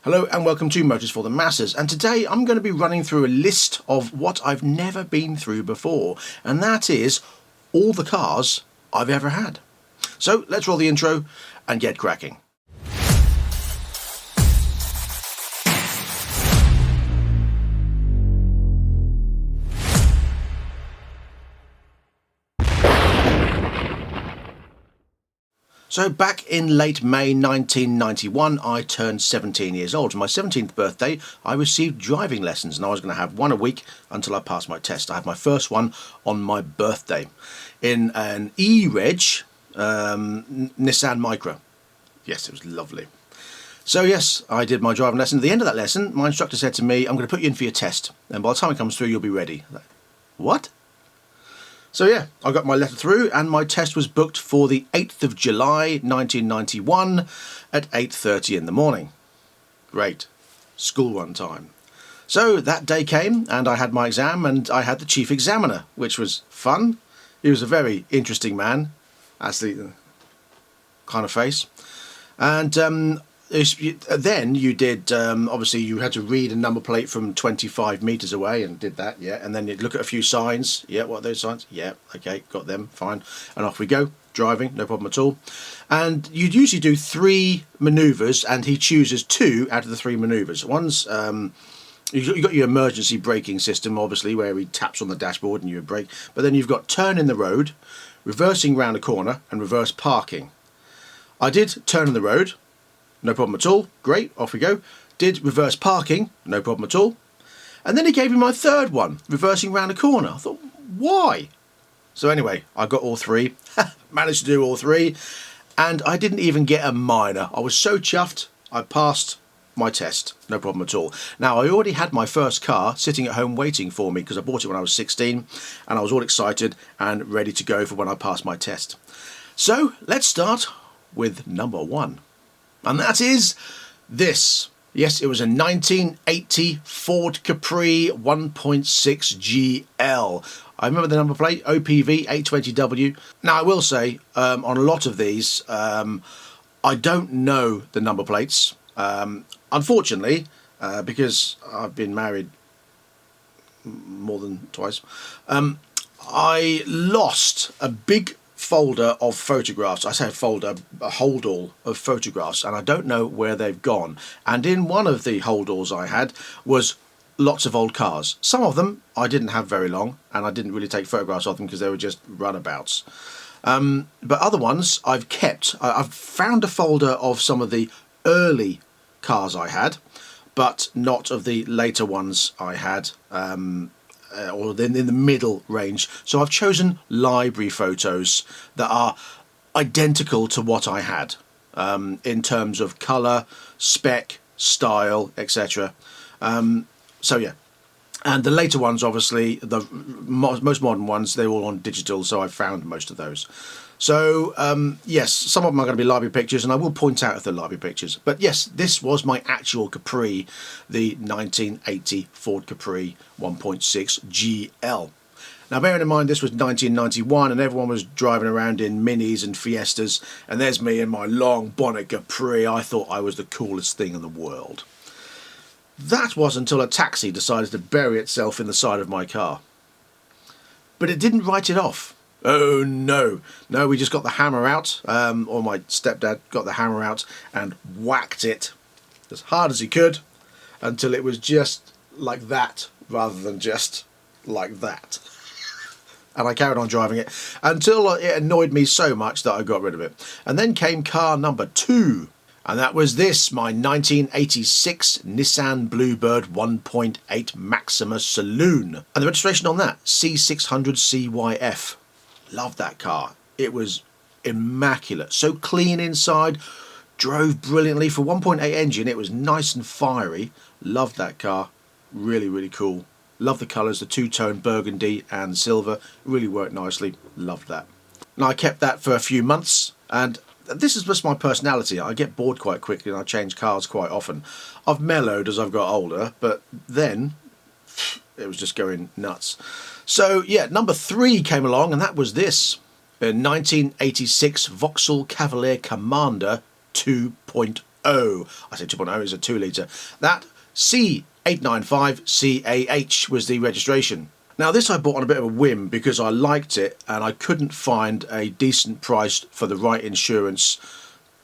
Hello and welcome to Motors for the Masses, and today I'm going to be running through a list of what I've never been through before, and that is all the cars I've ever had. So let's roll the intro and get cracking. So back in late May 1991, I turned 17 years old. For my 17th birthday, I received driving lessons, and I was going to have one a week until I passed my test. I had my first one on my birthday in an E-Reg Nissan Micra. Yes, it was lovely. So yes, I did my driving lesson. At the end of that lesson, my instructor said to me, I'm going to put you in for your test, and by the time it comes through, you'll be ready. What? So yeah, I got my letter through and my test was booked for the 8th of July 1991 at 8:30 in the morning. Great. School run time. So that day came and I had my exam and I had the chief examiner, which was fun. He was a very interesting man. That's the kind of face. And then you did, obviously you had to read a number plate from 25 metres away and did that, yeah. And then you'd look at a few signs. Yeah, what are those signs? Yeah, okay, got them, fine. And off we go, driving, no problem at all. And you'd usually do 3 manoeuvres and he chooses 2 out of the 3 manoeuvres. One's, you've got your emergency braking system, obviously, where he taps on the dashboard and you brake. But then you've got turn in the road, reversing round a corner and reverse parking. I did turn in the road. No problem at all. Great, off we go. Did reverse parking, no problem at all. And then he gave me my third one, reversing round a corner. I thought, why? So anyway, I got all 3, managed to do all 3, and I didn't even get a minor. I was so chuffed, I passed my test, no problem at all. Now, I already had my first car sitting at home waiting for me because I bought it when I was 16, and I was all excited and ready to go for when I passed my test. So, let's start with number 1. And that is this. Yes, it was a 1980 Ford Capri 1.6 GL. I remember the number plate, OPV 820W. Now, I will say, on a lot of these, I don't know the number plates. Unfortunately, because I've been married more than twice, I lost a big folder of photographs. I say folder, a hold-all of photographs, and I don't know where they've gone. And in one of the hold-alls I had was lots of old cars. Some of them I didn't have very long, and I didn't really take photographs of them because they were just runabouts. But other ones I've kept. I've found a folder of some of the early cars I had, but not of the later ones I had. Or in the middle range. So I've chosen library photos that are identical to what I had in terms of colour, spec, style, etc. So yeah, and the later ones, obviously, the most modern ones, they're all on digital, so I've found most of those. So yes, some of them are going to be library pictures, and I will point out if they're library pictures. But yes, this was my actual Capri, the 1980 Ford Capri 1.6 GL. Now, bearing in mind this was 1991 and everyone was driving around in Minis and Fiestas, and there's me in my long bonnet Capri. I thought I was the coolest thing in the world. That was until a taxi decided to bury itself in the side of my car. But it didn't write it off. Oh no, we just got the hammer out, or my stepdad got the hammer out and whacked it as hard as he could until it was just like that rather than just like that. And I carried on driving it until it annoyed me so much that I got rid of it. And then came car number 2, and that was this, my 1986 Nissan Bluebird 1.8 Maxima Saloon. And the registration on that, C600CYF. Loved that car. It was immaculate. So clean inside. Drove brilliantly. For 1.8 engine, it was nice and fiery. Loved that car. Really, really cool. Love the colours, the two-tone burgundy and silver. Really worked nicely. Loved that. Now, I kept that for a few months, and this is just my personality. I get bored quite quickly and I change cars quite often. I've mellowed as I've got older, but then it was just going nuts. So yeah, number 3 came along, and that was this, a 1986 Vauxhall Cavalier Commander 2.0. I say 2.0, it's a 2 litre. That C895CAH was the registration. Now this I bought on a bit of a whim because I liked it and I couldn't find a decent price for the right insurance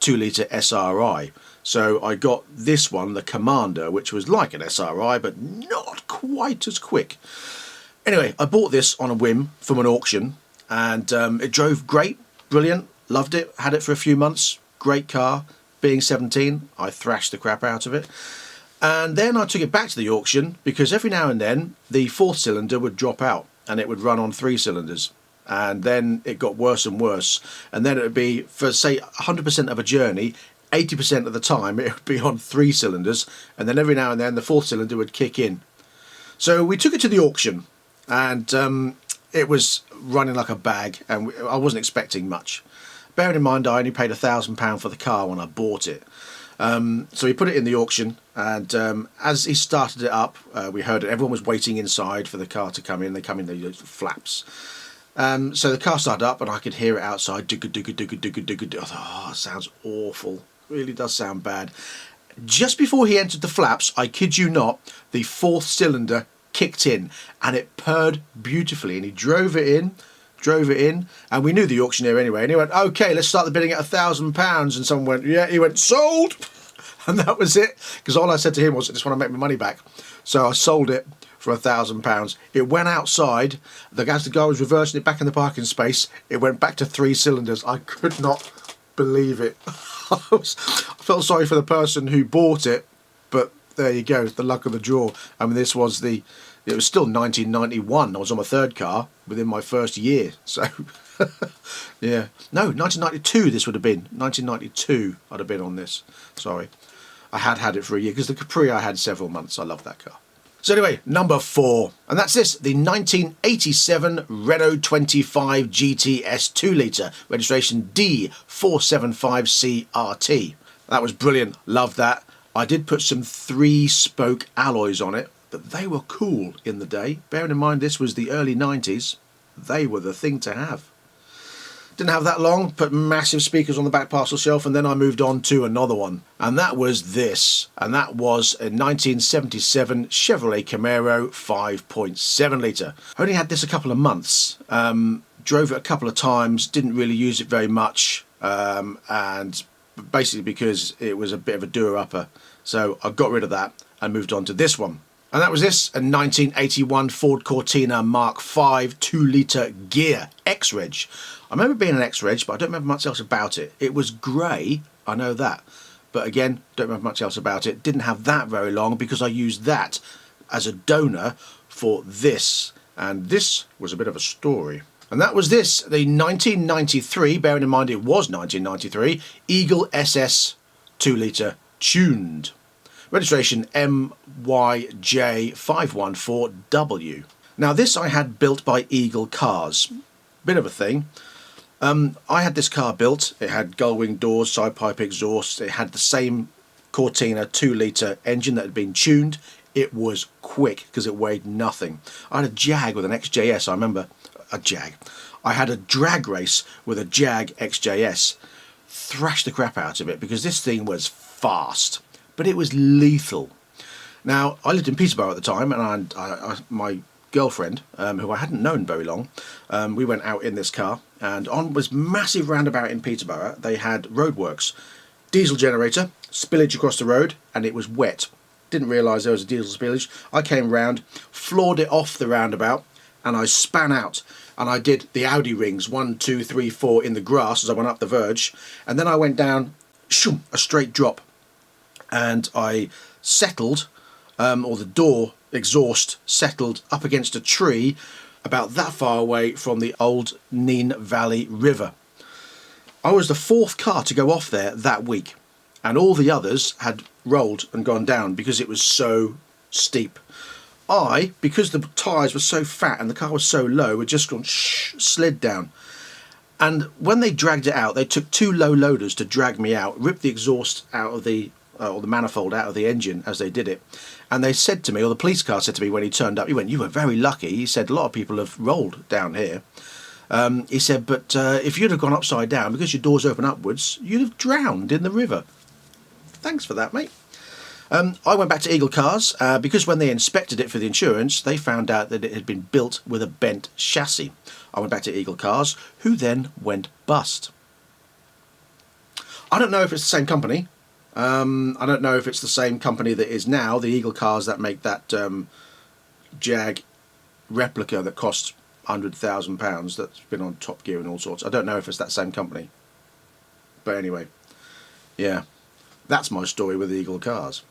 2 litre SRI. So I got this one, the Commander, which was like an SRI but not quite as quick. Anyway, I bought this on a whim from an auction and it drove great, brilliant, loved it, had it for a few months, great car. Being 17, I thrashed the crap out of it. And then I took it back to the auction because every now and then the 4th cylinder would drop out and it would run on 3 cylinders. And then it got worse and worse. And then it would be, for say 100% of a journey, 80% of the time it would be on 3 cylinders. And then every now and then the 4th cylinder would kick in. So we took it to the auction and it was running like a bag and I wasn't expecting much. Bearing in mind I only paid £1,000 for the car when I bought it. So we put it in the auction and as he started it up, we heard it. Everyone was waiting inside for the car to come in. They come in, they use flaps. So the car started up and I could hear it outside. I thought, oh, it sounds awful. It really does sound bad. Just before he entered the flaps, I kid you not, the 4th cylinder kicked in and it purred beautifully and he drove it in, and we knew the auctioneer anyway, and he went, okay, let's start the bidding at £1,000, and someone went, yeah, he went, sold, and that was it, because all I said to him was, I just want to make my money back. So I sold it for £1,000. It went outside, as the guy was reversing it back in the parking space, it went back to 3 cylinders. I could not believe it. I felt sorry for the person who bought it, but there you go, the luck of the draw. I mean, it was still 1991. I was on my 3rd car within my 1st year. So, yeah. No, 1992 this would have been. 1992 I'd have been on this. Sorry. I had it for a year because the Capri I had several months. I love that car. So anyway, number 4. And that's this, the 1987 Renault 25 GTS 2 litre, registration D475CRT. That was brilliant. Loved that. I did put some 3-spoke alloys on it. But they were cool in the day. Bearing in mind this was the early 90s, they were the thing to have. Didn't have that long, put massive speakers on the back parcel shelf, and then I moved on to another one. And that was this. And that was a 1977 Chevrolet Camaro 5.7 litre. Only had this a couple of months. Drove it a couple of times, didn't really use it very much. And basically because it was a bit of a doer-upper. So I got rid of that and moved on to this one. And that was this, a 1981 Ford Cortina Mark V 2 litre gear X-Reg. I remember being an X-Reg, but I don't remember much else about it. It was grey, I know that. But again, don't remember much else about it. Didn't have that very long because I used that as a donor for this. And this was a bit of a story. And that was this, the 1993, bearing in mind it was 1993, Eagle SS 2 litre tuned. Registration MYJ514W. Now this I had built by Eagle Cars. Bit of a thing. I had this car built. It had gull wing doors, side pipe exhaust. It had the same Cortina 2 litre engine that had been tuned. It was quick because it weighed nothing. I had a Jag with an XJS, I remember. A Jag. I had a drag race with a Jag XJS. Thrashed the crap out of it because this thing was fast. But it was lethal. Now, I lived in Peterborough at the time, and my girlfriend, who I hadn't known very long, we went out in this car, and on was massive roundabout in Peterborough. They had roadworks, diesel generator, spillage across the road, and it was wet. Didn't realise there was a diesel spillage. I came round, floored it off the roundabout, and I span out, and I did the Audi rings, 1, 2, 3, 4 in the grass as I went up the verge, and then I went down, shoom, a straight drop. And I settled, or the door exhaust settled up against a tree about that far away from the old Nene Valley River. I was the 4th car to go off there that week, and all the others had rolled and gone down because it was so steep. Because the tyres were so fat and the car was so low, had just gone slid down. And when they dragged it out, they took 2 low loaders to drag me out, ripped the exhaust out of the or the manifold out of the engine as they did it, and they said to me, or the police car said to me when he turned up, he went, "You were very lucky." He said, "A lot of people have rolled down here." He said, "But if you'd have gone upside down, because your doors open upwards, you'd have drowned in the river." Thanks for that, mate. I went back to Eagle Cars because when they inspected it for the insurance, they found out that it had been built with a bent chassis. I went back to Eagle Cars, who then went bust. I don't know if it's the same company. I don't know if it's the same company that is now, the Eagle Cars that make that Jag replica that cost £100,000 that's been on Top Gear and all sorts. I don't know if it's that same company. But anyway, yeah, that's my story with the Eagle Cars.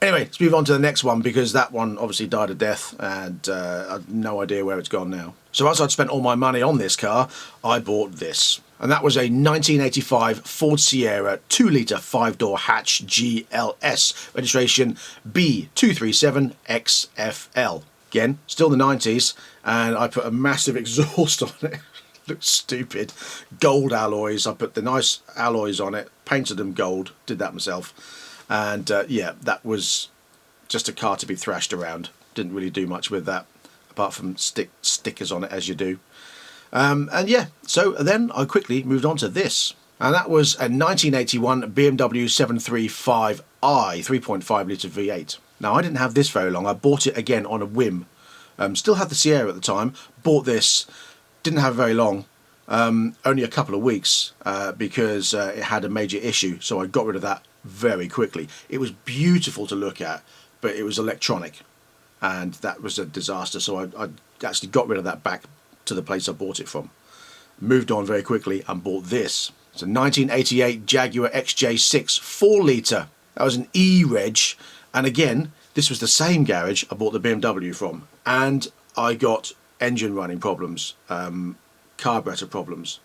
Anyway, let's move on to the next one, because that one obviously died a death, and I've no idea where it's gone now. So as I'd spent all my money on this car, I bought this. And that was a 1985 Ford Sierra 2-litre 5-door hatch GLS, registration B237XFL. Again, still the 90s, and I put a massive exhaust on it. Looks stupid. Gold alloys. I put the nice alloys on it, painted them gold, did that myself. And yeah, that was just a car to be thrashed around. Didn't really do much with that, apart from stick stickers on it, as you do. And yeah, so then I quickly moved on to this. And that was a 1981 BMW 735i 3.5 litre V8. Now, I didn't have this very long. I bought it again on a whim. Still had the Sierra at the time. Bought this. Didn't have it very long. Only a couple of weeks because it had a major issue. So I got rid of that very quickly. It was beautiful to look at, but it was electronic. And that was a disaster. So I actually got rid of that back to the place I bought it from. Moved on very quickly and bought this. It's a 1988 Jaguar XJ6 4-litre. That was an E-reg. And again, this was the same garage I bought the BMW from. And I got engine running problems, carburetor problems.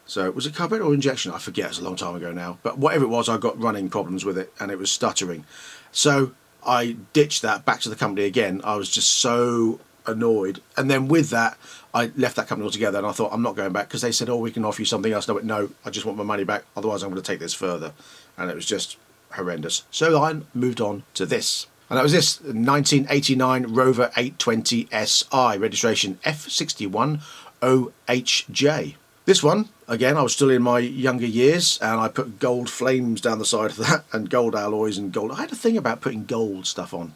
So was it carburetor or injection? I forget, it's a long time ago now. But whatever it was, I got running problems with it and it was stuttering. So I ditched that back to the company again. I was just so annoyed. And then with that, I left that company altogether and I thought, I'm not going back, because they said, oh, we can offer you something else. And I went, no, I just want my money back. Otherwise, I'm going to take this further. And it was just horrendous. So I moved on to this. And that was this 1989 Rover 820 SI, registration F61OHJ. This one, again, I was still in my younger years, and I put gold flames down the side of that, and gold alloys and gold. I had a thing about putting gold stuff on.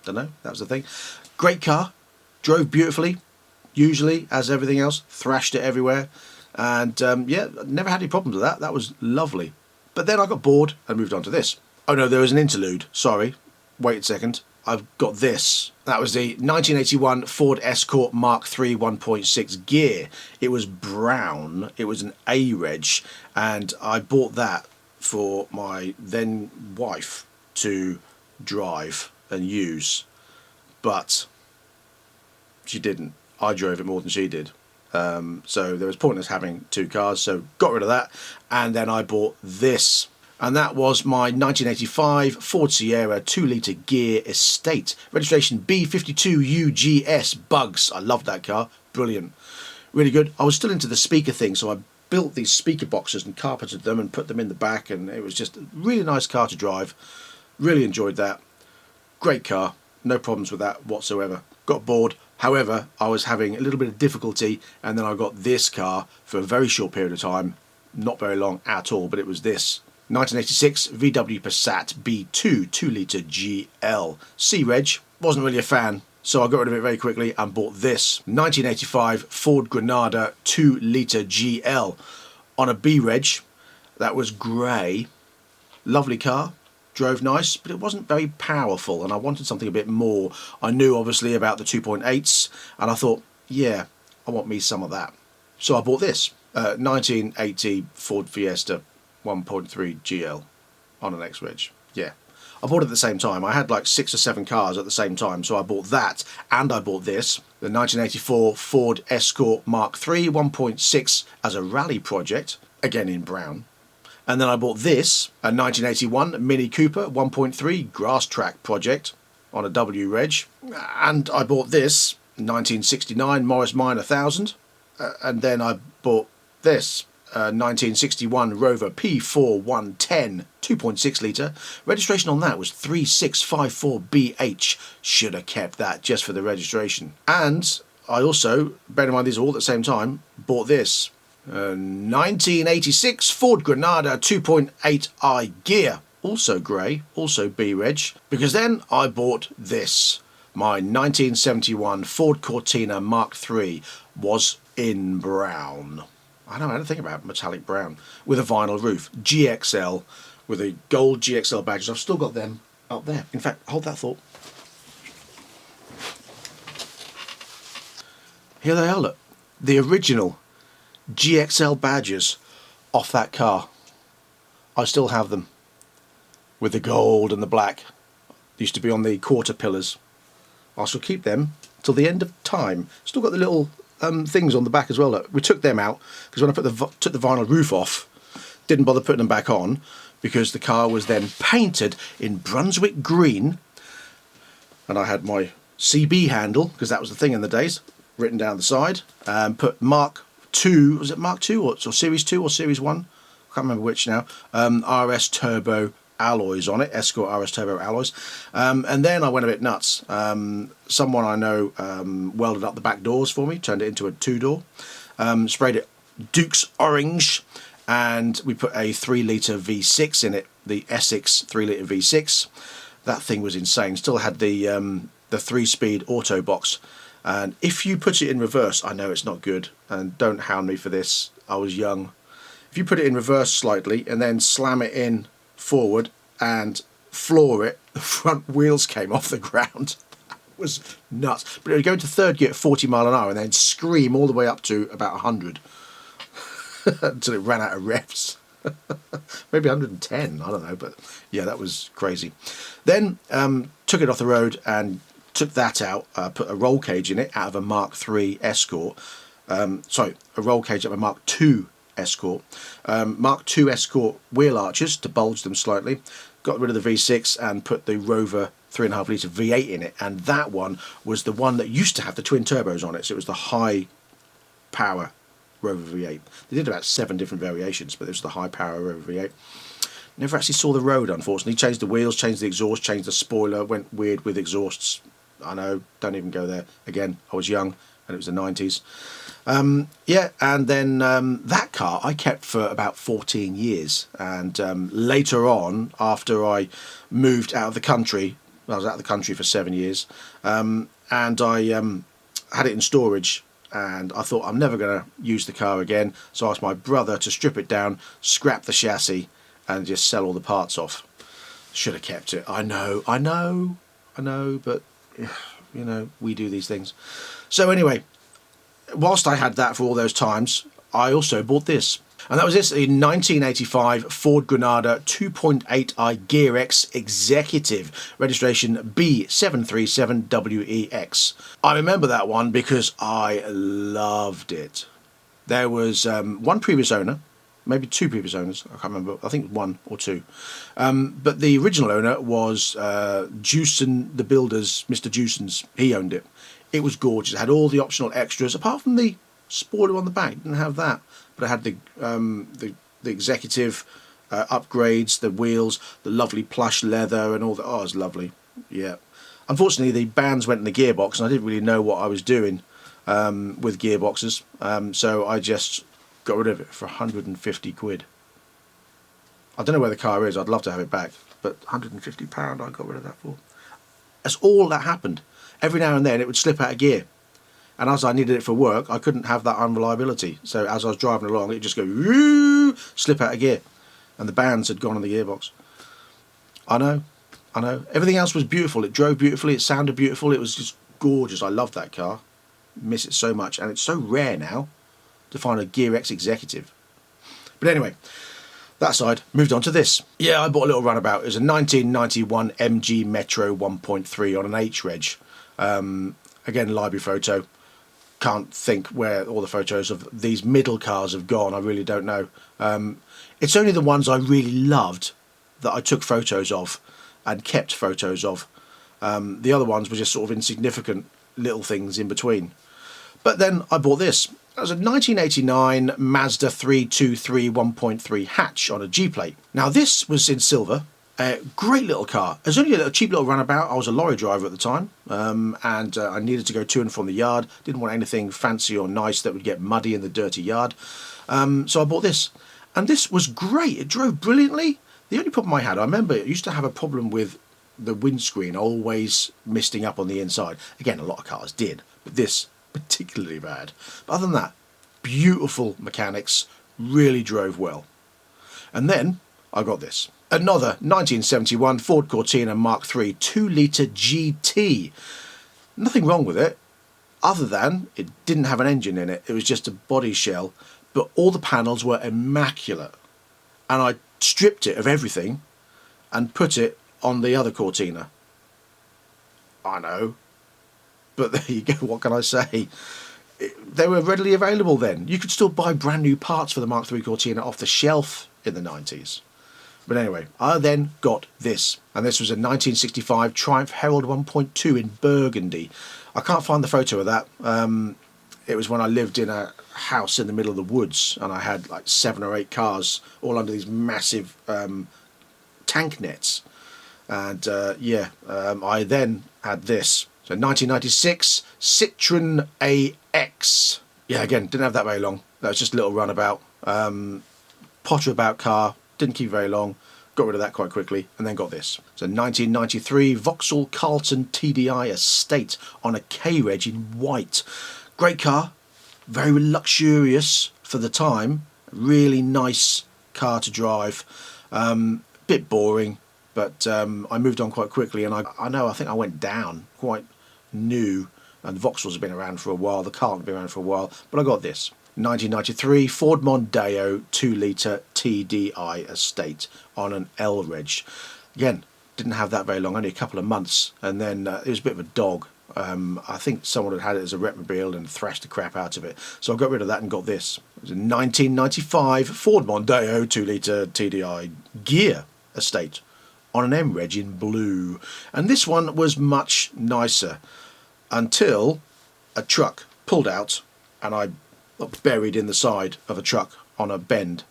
Don't know, that was the thing. Great car, drove beautifully, usually, as everything else, thrashed it everywhere. And yeah, never had any problems with that. That was lovely. But then I got bored and moved on to this. Oh no, there was an interlude, sorry. Wait a second. I've got this. That was the 1981 Ford Escort Mark III 1.6 gear. It was brown. It was an A-reg. And I bought that for my then wife to drive and use. But she didn't. I drove it more than she did. So there was pointless having two cars. So got rid of that. And then I bought this. And that was my 1985 Ford Sierra 2-litre gear estate. Registration B52UGS Bugs. I loved that car. Brilliant. Really good. I was still into the speaker thing, so I built these speaker boxes and carpeted them and put them in the back, and it was just a really nice car to drive. Really enjoyed that. Great car. No problems with that whatsoever. Got bored. However, I was having a little bit of difficulty, and then I got this car for a very short period of time. Not very long at all, but it was this. 1986 VW Passat B2 2-litre GL. C-Reg, wasn't really a fan, so I got rid of it very quickly and bought this. 1985 Ford Granada 2-litre GL on a B-Reg. That was grey. Lovely car, drove nice, but it wasn't very powerful and I wanted something a bit more. I knew obviously about the 2.8s and I thought, yeah, I want me some of that. So I bought this. 1980 Ford Fiesta 1.3 GL on an X-Reg. Yeah, I bought it at the same time. I had like 6 or 7 cars at the same time, so I bought that and I bought this, the 1984 Ford Escort Mark III 1.6 as a rally project, again in brown. And then I bought this, a 1981 Mini Cooper 1.3 grass track project on a W Reg. And I bought this 1969 Morris Minor 1000. And then I bought this 1961 Rover P4110 2.6 litre. Registration on that was 3654BH. Should have kept that just for the registration. And I also, bear in mind these are all at the same time, bought this 1986 Ford Granada 2.8i gear, also grey, also B-Reg, because then I bought this. My 1971 Ford Cortina Mark III was in brown. I don't know how to think about metallic brown with a vinyl roof, GXL, with a gold GXL badges. I've still got them up there. In fact, hold that thought. Here they are, look. The original GXL badges off that car. I still have them with the gold and the black. They used to be on the quarter pillars. I shall keep them till the end of time. Still got the little things on the back as well. Look. We took them out because when I took the vinyl roof off, didn't bother putting them back on because the car was then painted in Brunswick green, and I had my CB handle, because that was the thing in the days, written down the side, and put Mark II, was it Mark II or Series 2 or Series 1? I can't remember which now. RS Turbo alloys on it, Escort RS Turbo alloys. And then I went a bit nuts. Someone I know welded up the back doors for me, turned it into a 2-door, sprayed it Duke's Orange, and we put a 3-litre V6 in it, the Essex 3-litre V6. That thing was insane. Still had the 3-speed auto box. And if you put it in reverse, I know it's not good, and don't hound me for this, I was young. If you put it in reverse slightly and then slam it in forward and floor it, the front wheels came off the ground. It was nuts. But it would go into third gear at 40 mile an hour and then scream all the way up to about 100 until it ran out of revs. Maybe 110, I don't know, but yeah, that was crazy. Then took it off the road and took that out, put a roll cage in it out of a Mark III Escort. Sorry, a roll cage out of a Mark II Escort. Mark II Escort wheel arches to bulge them slightly. Got rid of the V6 and put the Rover 3.5 litre V8 in it, and that one was the one that used to have the twin turbos on it, so it was the high power Rover V8. They did about 7 different variations, but it was the high power Rover V8. Never actually saw the road, unfortunately. Changed the wheels, changed the exhaust, changed the spoiler, went weird with exhausts. I know, don't even go there. Again, I was young and it was the 90s. Yeah, and then that car I kept for about 14 years. And later on, after I moved out of the country, I was out of the country for 7 years, and I had it in storage. And I thought, I'm never going to use the car again. So I asked my brother to strip it down, scrap the chassis, and just sell all the parts off. Should have kept it. I know, but you know, we do these things. So anyway, whilst I had that for all those times, I also bought this. And that was this, a 1985 Ford Granada 2.8i Gear X Executive, registration B737WEX. I remember that one because I loved it. There was one previous owner, maybe 2 previous owners, I can't remember, I think 1 or 2. But the original owner was Jewson, the builders, Mr. Jewson's, he owned it. It was gorgeous, it had all the optional extras, apart from the spoiler on the back, it didn't have that. But it had the executive upgrades, the wheels, the lovely plush leather and all that. Oh, it was lovely, yeah. Unfortunately, the bands went in the gearbox and I didn't really know what I was doing with gearboxes. So I just got rid of it for 150 quid. I don't know where the car is, I'd love to have it back, but £150 I got rid of that for. That's all that happened. Every now and then it would slip out of gear, and as I needed it for work, I couldn't have that unreliability. So as I was driving along, it'd just go whoo, slip out of gear, and the bands had gone on the gearbox. I know. Everything else was beautiful. It drove beautifully, it sounded beautiful, it was just gorgeous. I loved that car, miss it so much, and it's so rare now to find a Gear X Executive. But anyway, that side, moved on to this. Yeah, I bought a little runabout. It was a 1991 MG Metro 1.3 on an H-Reg. Again, library photo. Can't think where all the photos of these middle cars have gone. I really don't know. It's only the ones I really loved that I took photos of and kept photos of. The other ones were just sort of insignificant little things in between. But then I bought this. That was a 1989 Mazda 323 1.3 hatch on a G-plate. Now this was in silver. A great little car. It was only a cheap little runabout. I was a lorry driver at the time, and I needed to go to and from the yard. Didn't want anything fancy or nice that would get muddy in the dirty yard. So I bought this, and this was great. It drove brilliantly. The only problem I remember it used to have a problem with the windscreen always misting up on the inside. Again, a lot of cars did, but this particularly bad. But other than that, beautiful mechanics, really drove well. And then I got this. Another 1971 Ford Cortina Mark III 2-litre GT. Nothing wrong with it, other than it didn't have an engine in it. It was just a body shell, but all the panels were immaculate. And I stripped it of everything and put it on the other Cortina. I know, but there you go, what can I say? They were readily available then. You could still buy brand new parts for the Mark III Cortina off the shelf in the 90s. But anyway, I then got this, and this was a 1965 Triumph Herald 1.2 in burgundy. I can't find the photo of that. It was when I lived in a house in the middle of the woods, and I had like 7 or 8 cars all under these massive tank nets. And I then had this. So 1996 Citroen AX. Yeah, again, didn't have that very long. That was just a little runabout. Potter about car. Didn't keep very long. Got rid of that quite quickly, and then got this. So 1993 Vauxhall Carlton TDI Estate on a K-Reg in white. Great car. Very luxurious for the time. Really nice car to drive. Bit boring, but I moved on quite quickly, and I think I went down quite new, and the Vauxhalls have been around for a while, the Carlton have been around for a while, but I got this. 1993 Ford Mondeo 2-litre TDI Estate on an L-Reg. Again, didn't have that very long, only a couple of months, and then it was a bit of a dog. I think someone had it as a repmobile and thrashed the crap out of it, so I got rid of that and got this. It was a 1995 Ford Mondeo 2-litre TDI Gear Estate on an M-Reg in blue, and this one was much nicer until a truck pulled out and I got buried in the side of a truck on a bend.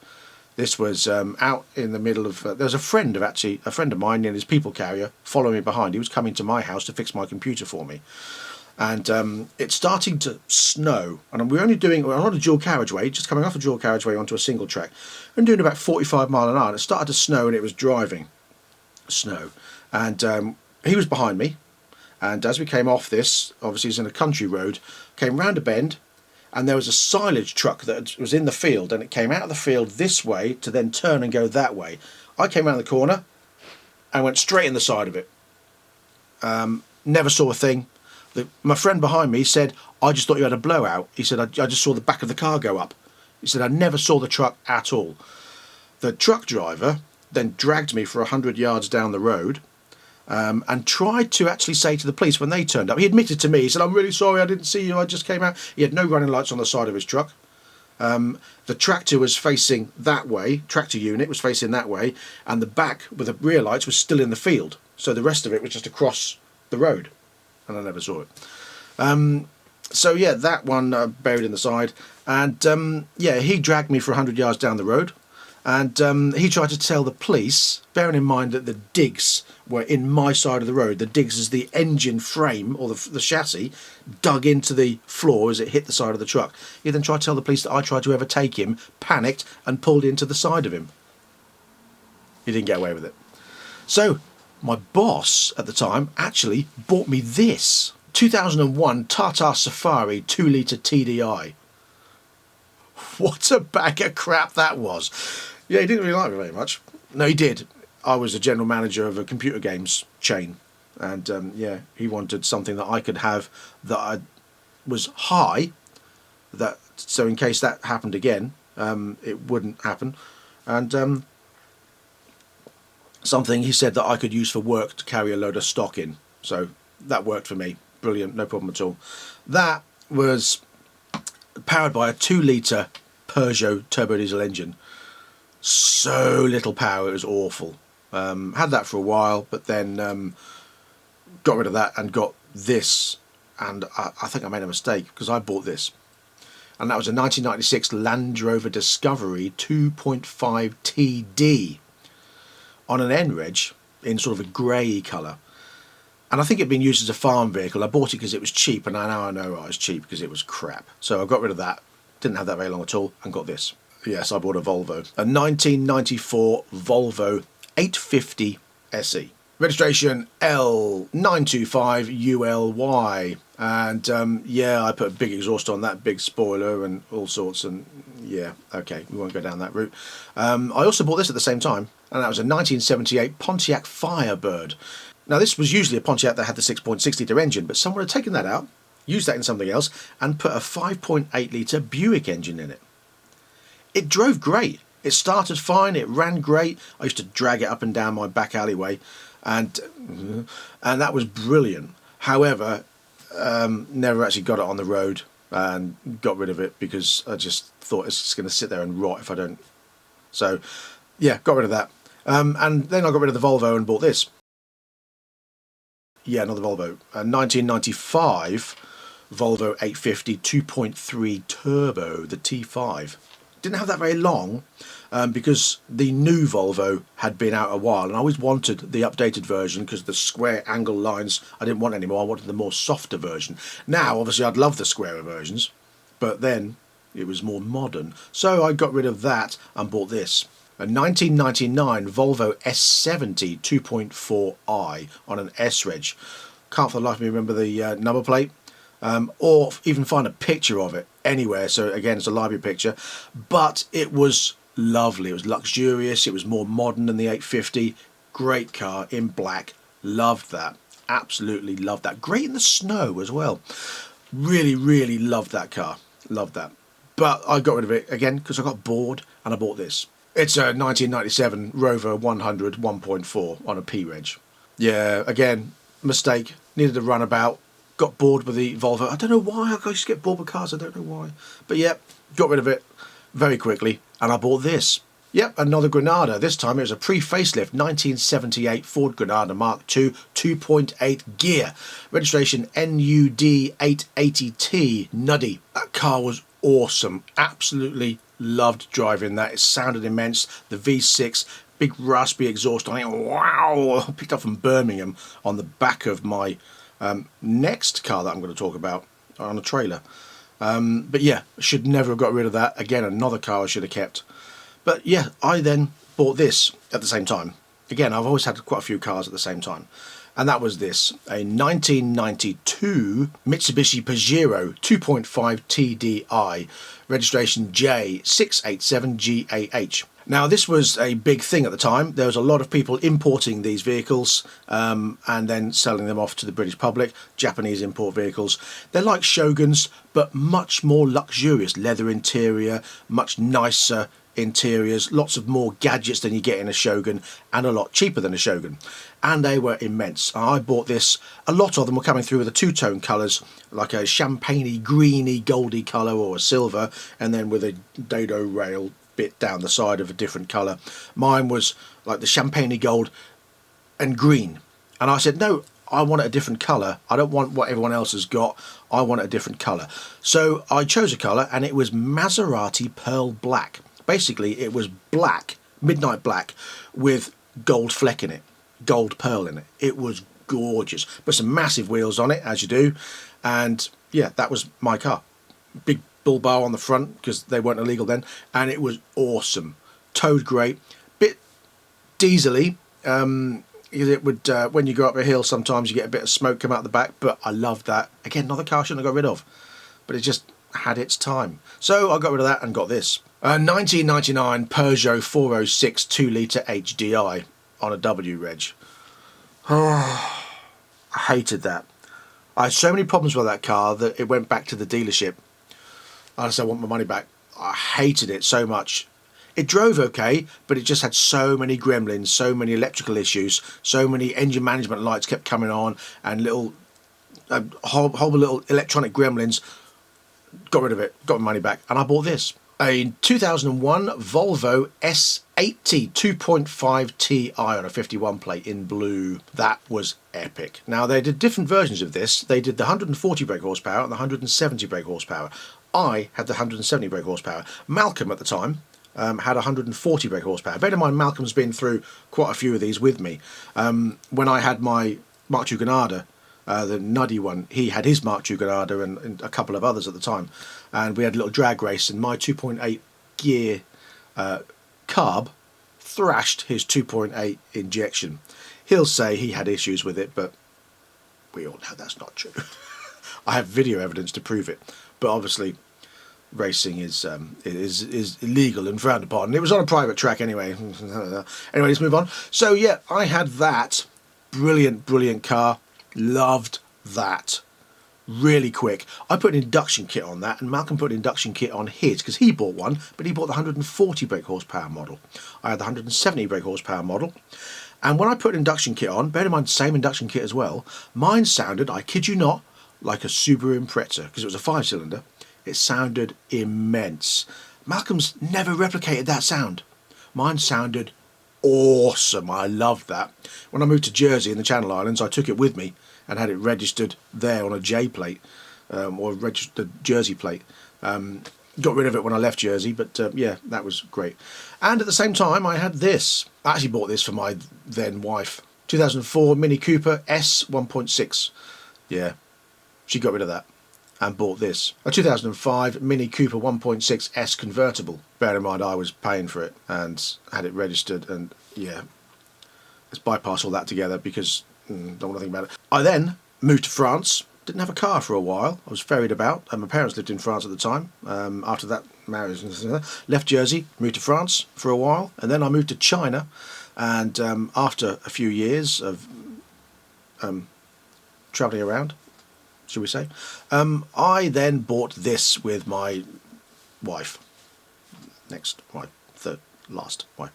This was out in the middle of there was a friend of mine in his people carrier following me behind. He was coming to my house to fix my computer for me, and it's starting to snow, and we're on a dual carriageway, just coming off a dual carriageway onto a single track and doing about 45 mile an hour, and it started to snow, and it was driving snow, and he was behind me, and as we came off this, obviously it's in a country road, came round a bend, and there was a silage truck that was in the field, and it came out of the field this way to then turn and go that way. I came around the corner and went straight in the side of it. Never saw a thing. My friend behind me said, I just thought you had a blowout. He said, I just saw the back of the car go up. He said, I never saw the truck at all. The truck driver then dragged me for 100 yards down the road, and tried to actually say to the police when they turned up. He admitted to me, he said, I'm really sorry, I didn't see you, I just came out. He had no running lights on the side of his truck. The tractor was facing that way, tractor unit was facing that way, and the back with the rear lights was still in the field. So the rest of it was just across the road, and I never saw it. So yeah, that one buried in the side, and yeah, he dragged me for 100 yards down the road, and he tried to tell the police, bearing in mind that the digs were in my side of the road. The digs is the engine frame, or the chassis, dug into the floor as it hit the side of the truck. He then tried to tell the police that I tried to overtake him, panicked, and pulled into the side of him. He didn't get away with it. So my boss at the time actually bought me this 2001 Tata Safari 2-litre TDI. What a bag of crap that was. Yeah, he didn't really like me very much. No, he did. I was a general manager of a computer games chain, and yeah, he wanted something that I could have that was high, that so in case that happened again, it wouldn't happen, and something he said that I could use for work to carry a load of stock in. So that worked for me. Brilliant, no problem at all. That was powered by a 2-litre Peugeot turbo diesel engine. So little power, it was awful. Had that for a while, but then got rid of that and got this, and I think I made a mistake because I bought this, and that was a 1996 Land Rover Discovery 2.5 TD on an N-Reg in sort of a grey colour, and I think it'd been used as a farm vehicle. I bought it because it was cheap, and now I know I was cheap because it was crap, so I got rid of that. Didn't have that very long at all, and got this. Yes, I bought a Volvo. A 1994 Volvo 850 SE. Registration L925ULY. And yeah, I put a big exhaust on that, big spoiler and all sorts. And yeah, okay, we won't go down that route. I also bought this at the same time, and that was a 1978 Pontiac Firebird. Now, this was usually a Pontiac that had the 6.6 litre engine, but someone had taken that out, used that in something else, and put a 5.8 litre Buick engine in it. It drove great. It started fine. It ran great. I used to drag it up and down my back alleyway, and that was brilliant. However, never actually got it on the road and got rid of it because I just thought it's just going to sit there and rot if I don't. So, yeah, got rid of that. And then I got rid of the Volvo and bought this. Yeah, another Volvo. A 1995 Volvo 850 2.3 turbo, the T5. Didn't have that very long because the new Volvo had been out a while, and I always wanted the updated version because the square angle lines I didn't want anymore. I wanted the more softer version. Now, obviously, I'd love the squarer versions, but then it was more modern. So I got rid of that and bought this. A 1999 Volvo S70 2.4i on an S-Reg. Can't for the life of me remember the number plate. Or even find a picture of it anywhere. So again, it's a library picture, but it was lovely. It was luxurious. It was more modern than the 850. Great car in black. Loved that. Absolutely loved that. Great in the snow as well. Really, really loved that car. Loved that. But I got rid of it again because I got bored and I bought this. It's a 1997 Rover 100 1.4 on a P-Reg. Yeah, again, mistake. Needed a runabout. Got bored with the Volvo. I don't know why. I used to get bored with cars. I don't know why. But yeah, got rid of it very quickly. And I bought this. Yep, another Granada. This time it was a pre-facelift 1978 Ford Granada Mark II 2.8 gear. Registration NUD880T. Nuddy. That car was awesome. Absolutely loved driving that. It sounded immense. The V6, big raspy exhaust on it. Wow! I picked up from Birmingham on the back of my next car that I'm going to talk about on a trailer. But yeah, should never have got rid of that. Again, another car I should have kept. But yeah, I then bought this at the same time. Again, I've always had quite a few cars at the same time. And that was this, a 1992 Mitsubishi Pajero 2.5 TDI, registration J687GAH. Now, this was a big thing at the time. There was a lot of people importing these vehicles and then selling them off to the British public, Japanese import vehicles. They're like Shoguns, but much more luxurious. Leather interior, much nicer interiors, lots of more gadgets than you get in a Shogun, and a lot cheaper than a Shogun. And they were immense. I bought this. A lot of them were coming through with the two-tone colours, like a champagne-y, greeny, goldy colour or a silver, and then with a dado rail bit down the side of a different colour. Mine was like the champagne gold and green. And I said, no, I want it a different colour. I don't want what everyone else has got. I want it a different colour. So I chose a colour, and it was Maserati Pearl Black. Basically, it was black, midnight black, with gold fleck in it, gold pearl in it. It was gorgeous. Put some massive wheels on it, as you do. And yeah, that was my car. Big bull bar on the front, because they weren't illegal then. And it was awesome. Towed great. Bit diesely. It would, when you go up a hill, sometimes you get a bit of smoke come out the back. But I loved that. Again, another car I shouldn't have got rid of. But it just had its time. So I got rid of that and got this. A 1999 Peugeot 406 2-litre HDI on a W reg. Oh, I hated that. I had so many problems with that car that it went back to the dealership. I said I want my money back. I hated it so much. It drove okay, but it just had so many gremlins, so many electrical issues, so many engine management lights kept coming on, and little whole little electronic gremlins. Got rid of it, got my money back, and I bought this. A 2001 Volvo S80 2.5 Ti on a 51 plate in blue. That was epic. Now, they did different versions of this. They did the 140 brake horsepower and the 170 brake horsepower. I had the 170 brake horsepower. Malcolm at the time had 140 brake horsepower. Bear in mind, Malcolm's been through quite a few of these with me. When I had my Mark II Granada, the nuddy one, he had his Mark II Granada and a couple of others at the time, and we had a little drag race, and my 2.8 gear Carb thrashed his 2.8 injection. He'll say he had issues with it, but we all know that's not true. I have video evidence to prove it, but obviously racing is illegal and frowned upon. And it was on a private track anyway. Anyway, let's move on. So yeah, I had that brilliant car. Loved that. Really quick. I put an induction kit on that, and Malcolm put an induction kit on his because he bought one, but he bought the 140 brake horsepower model. I had the 170 brake horsepower model. And when I put an induction kit on, bear in mind, same induction kit as well, mine sounded, I kid you not, like a Subaru Impreza because it was a 5-cylinder. It sounded immense. Malcolm's never replicated that sound. Mine sounded awesome. I loved that. When I moved to Jersey in the Channel Islands, I took it with me and had it registered there on a J plate, or a registered Jersey plate. Got rid of it when I left Jersey, but yeah, that was great. And at the same time, I had this. I actually bought this for my then wife. 2004 Mini Cooper S 1.6. Yeah, she got rid of that and bought this. A 2005 Mini Cooper 1.6 S convertible. Bear in mind, I was paying for it and had it registered, and yeah, let's bypass all that together because don't want to think about it. I then moved to France. Didn't have a car for a while. I was ferried about, and my parents lived in France at the time. After that marriage, left Jersey, moved to France for a while, and then I moved to China. And after a few years of travelling around, should we say, I then bought this with my wife. Next, my third, last wife,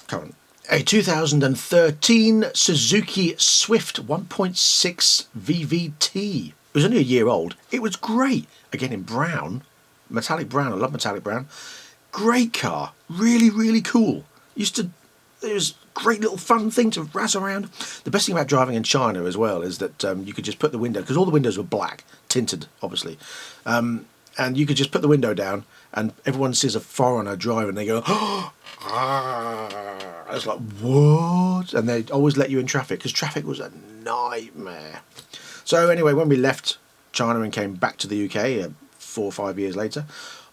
current. A 2013 Suzuki Swift 1.6 VVT. It was only a year old. It was great. Again in brown, metallic brown. I love metallic brown. Great car. Really cool. It was a great little fun thing to razz around. The best thing about driving in China as well is that you could just put the window, because all the windows were black, tinted obviously, and you could just put the window down and everyone sees a foreigner driving and they go, oh, it's like, what? And they always let you in traffic because traffic was a nightmare. So anyway, when we left China and came back to the UK 4 or 5 years later,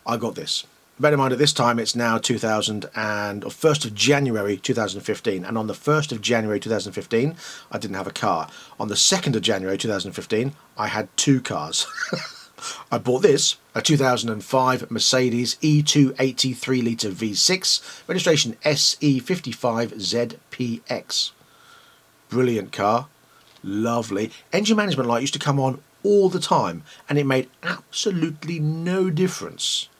I got this. Bear in mind, at this time it's now 1st of January 2015, and on the 1st of January 2015 I didn't have a car. On the 2nd of January 2015 I had 2 cars. I bought this, a 2005 Mercedes E280 3-litre V6, registration SE55ZPX. Brilliant car, lovely. Engine management light used to come on all the time, and it made absolutely no difference.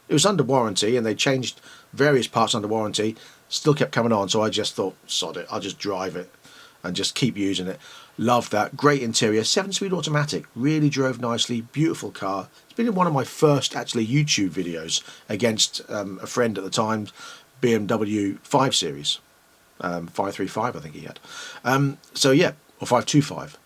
It was under warranty, and they changed various parts under warranty, still kept coming on, so I just thought, sod it, I'll just drive it and just keep using it. Love that. Great interior, 7-speed automatic, really drove nicely, beautiful car. It's been in one of my first actually YouTube videos against a friend at the time, BMW 5 Series, 535 I think he had. So yeah, or 525.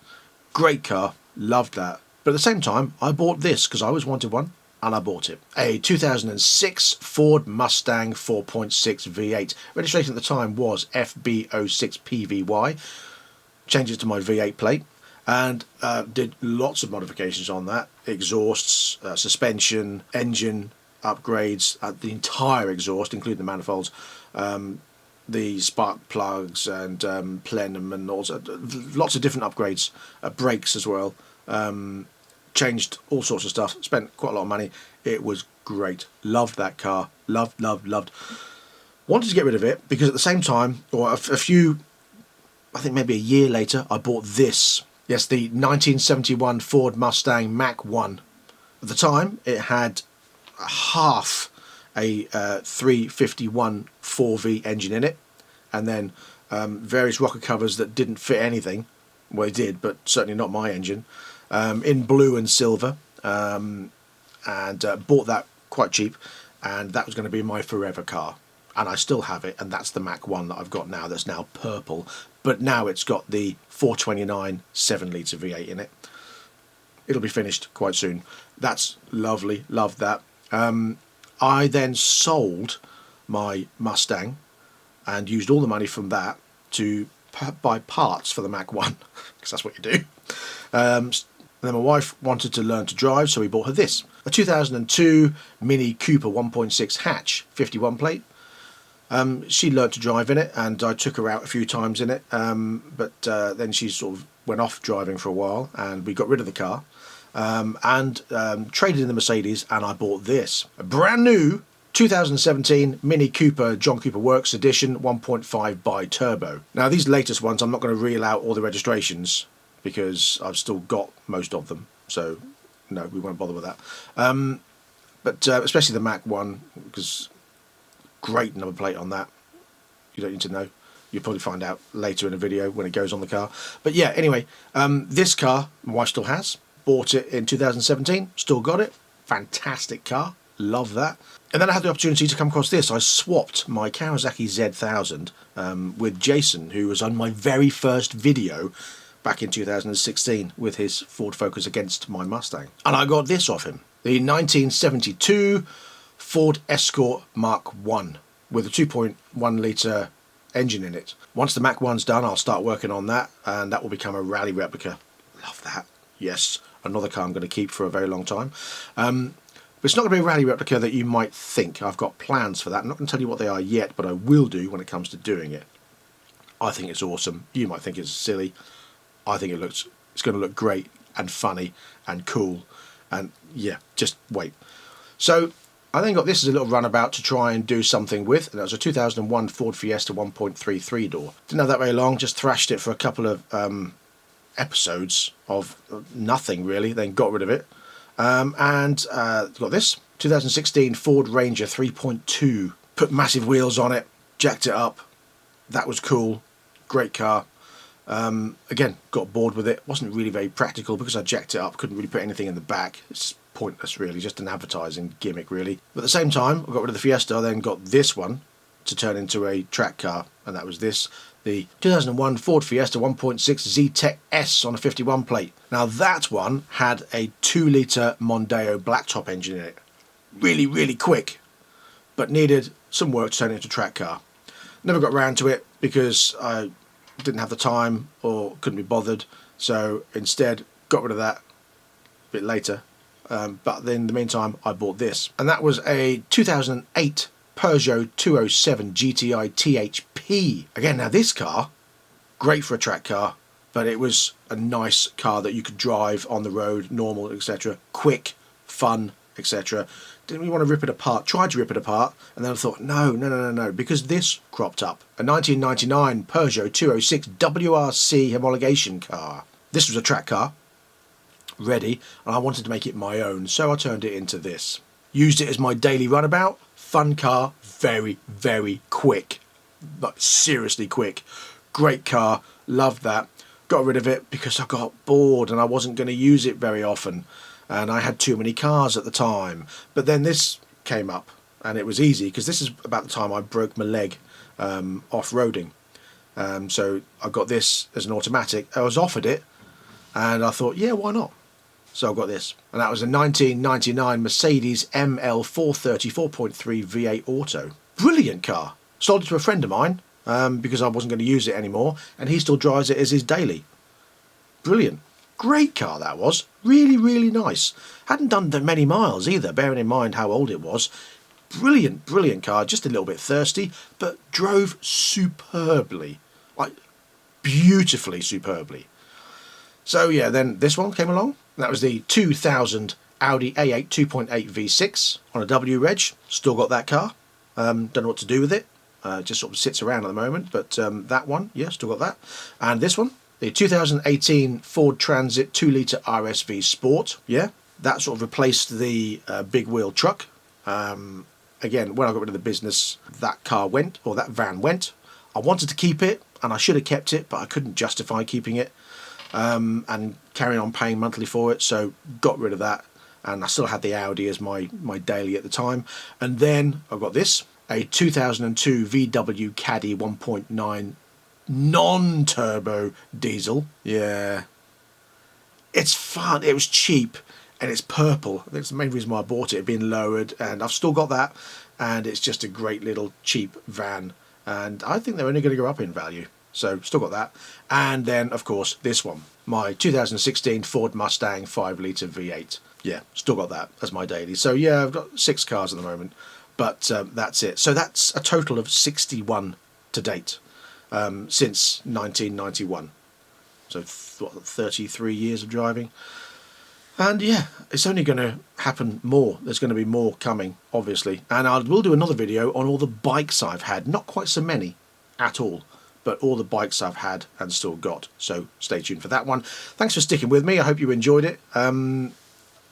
Great car, loved that. But at the same time, I bought this because I always wanted one, and I bought it. A 2006 Ford Mustang 4.6 V8. Registration at the time was FB06PVY. Changed it to my V8 plate and did lots of modifications on that. Exhausts, suspension, engine upgrades, the entire exhaust, including the manifolds, the spark plugs and plenum and also lots of different upgrades, brakes as well. Changed all sorts of stuff, spent quite a lot of money. It was great. Loved that car. Loved. Wanted to get rid of it because at the same time, or a few, I think maybe a year later, I bought this. Yes, the 1971 Ford Mustang Mach 1. At the time, it had half a 351 4V engine in it, and then various rocker covers that didn't fit anything. Well, they did, but certainly not my engine. In blue and silver, and bought that quite cheap, and that was going to be my forever car. And I still have it, and that's the Mach 1 that I've got now, that's now purple. But now it's got the 429 7-litre V8 in it. It'll be finished quite soon. That's lovely, love that. I then sold my Mustang and used all the money from that to buy parts for the Mach 1, because that's what you do. And then my wife wanted to learn to drive, so we bought her this. A 2002 Mini Cooper 1.6 hatch, 51 plate. She learnt to drive in it, and I took her out a few times in it, but then she sort of went off driving for a while, and we got rid of the car, and traded in the Mercedes, and I bought this. A brand new 2017 Mini Cooper John Cooper Works Edition 1.5 bi-turbo. Now these latest ones, I'm not going to reel out all the registrations because I've still got most of them, so no, we won't bother with that. But especially the Mac one, because great number plate on that. You don't need to know. You'll probably find out later in a video when it goes on the car. But yeah, anyway, this car my wife still has. Bought it in 2017, still got it. Fantastic car, love that. And then I had the opportunity to come across this. I swapped my Kawasaki Z1000 with Jason, who was on my very first video back in 2016 with his Ford Focus against my Mustang. And I got this off him. The 1972 Ford Escort Mark I with a 2.1 litre engine in it. Once the Mach 1's done, I'll start working on that, and that will become a rally replica. Love that. Yes, another car I'm going to keep for a very long time. But it's not going to be a rally replica that you might think. I've got plans for that. I'm not going to tell you what they are yet, but I will do when it comes to doing it. I think it's awesome. You might think it's silly. I think it's going to look great and funny and cool. And yeah, just wait. So I then got this as a little runabout to try and do something with, and that was a 2001 Ford Fiesta 1.33 door. Didn't have that very long, just thrashed it for a couple of episodes of nothing really, then got rid of it. And got this 2016 Ford Ranger 3.2. Put massive wheels on it, jacked it up. That was cool, great car. Again, got bored with it. Wasn't really very practical because I jacked it up. Couldn't really put anything in the back. It's pointless, really. Just an advertising gimmick, really. But at the same time, I got rid of the Fiesta. I then got this one to turn into a track car, and that was this, the 2001 Ford Fiesta 1.6 Z-Tech S on a 51 plate. Now that one had a 2-litre Mondeo blacktop engine in it. Really, really quick, but needed some work to turn it into a track car. Never got round to it because I didn't have the time or couldn't be bothered, so instead got rid of that a bit later. But in the meantime, I bought this, and that was a 2008 Peugeot 207 GTI THP. Again, now this car, great for a track car, but it was a nice car that you could drive on the road, normal, etc. Quick, fun, etc. Didn't really want to rip it apart. Tried to rip it apart, and then I thought, no, because this cropped up. A 1999 Peugeot 206 WRC homologation car. This was a track car, ready, and I wanted to make it my own, so I turned it into this. Used it as my daily runabout. Fun car, very, very quick, but seriously quick. Great car, loved that. Got rid of it because I got bored and I wasn't going to use it very often, and I had too many cars at the time. But then this came up, and it was easy because this is about the time I broke my leg off-roading. So I got this as an automatic. I was offered it, and I thought, yeah, why not? So I got this, and that was a 1999 Mercedes ML 430 4.3 V8 Auto. Brilliant car. Sold it to a friend of mine because I wasn't going to use it anymore, and he still drives it as his daily. Brilliant. Great car that was. Really, really nice. Hadn't done that many miles either, bearing in mind how old it was. Brilliant, brilliant car. Just a little bit thirsty, but drove superbly. Like, beautifully superbly. So yeah, then this one came along. That was the 2000 Audi A8 2.8 V6 on a W reg. Still got that car. Don't know what to do with it. Just sort of sits around at the moment. But that one, yeah, still got that. And this one, the 2018 Ford Transit 2-litre RSV Sport. Yeah, that sort of replaced the big wheel truck. Again, when I got rid of the business, that car went, or that van went. I wanted to keep it, and I should have kept it, but I couldn't justify keeping it. And carrying on paying monthly for it, so got rid of that, and I still had the Audi as my daily at the time. And then I've got this, a 2002 VW Caddy 1.9 non-turbo diesel. Yeah, it's fun. It was cheap, and it's purple. I think it's the main reason why I bought it. It had been lowered, and I've still got that, and it's just a great little cheap van, and I think they're only going to go up in value. So still got that. And then, of course, this one. My 2016 Ford Mustang 5-litre V8. Yeah, still got that as my daily. So yeah, I've got 6 cars at the moment. But that's it. So that's a total of 61 to date since 1991. So 33 years of driving. And yeah, it's only going to happen more. There's going to be more coming, obviously. And I will do another video on all the bikes I've had. Not quite so many at all, but all the bikes I've had and still got. So stay tuned for that one. Thanks for sticking with me. I hope you enjoyed it.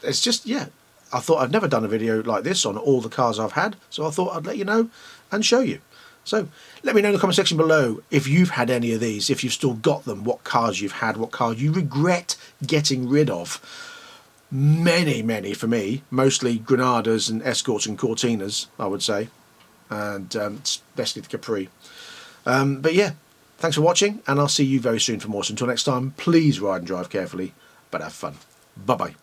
It's just, yeah, I thought I've never done a video like this on all the cars I've had. So I thought I'd let you know and show you. So let me know in the comment section below if you've had any of these, if you've still got them, what cars you've had, what cars you regret getting rid of. Many for me, mostly Granadas and Escorts and Cortinas, I would say, and especially the Capri. But yeah, thanks for watching, and I'll see you very soon for more. So until next time, please ride and drive carefully, but have fun. Bye-bye.